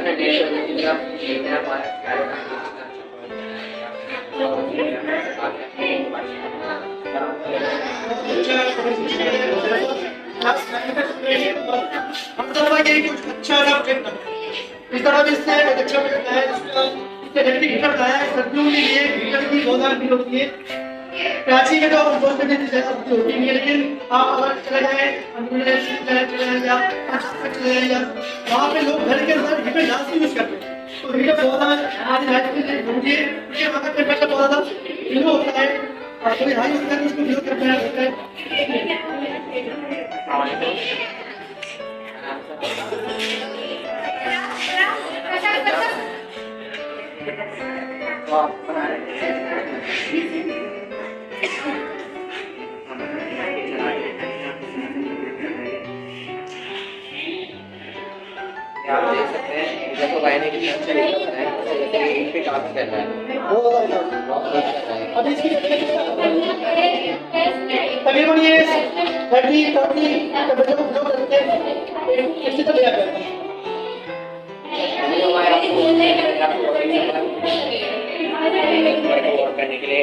अपने नेचर में जितना जितना हम सब ये कुछ अच्छा इस तरह इससे अच्छा है इससे इलेक्ट्रिक हीटर लाया है सर्दियों के लिए हीटर की बहुत भी होती है कराची में तो बहुत बड़ी जगह होती है लेकिन आप अगर चले जाए चले जाए वहाँ पे लोग घर के अंदर हीटर डाल यूज करते हैं तो हीटर बहुत आज लाइट के लिए ढूंढिए क्योंकि वहाँ का टेम्परेचर बहुत ज़्यादा लो होता है और कोई हाई होता है उसको यूज करना होता है आप देख सकते हैं इधर तो गायने की अच्छा नहीं लग रहा है इन पे काम कर रहा है अभी इसकी तकरीबन ये 30 बच्चों को जो करते हैं इससे तो लिया करते हैं करने के लिए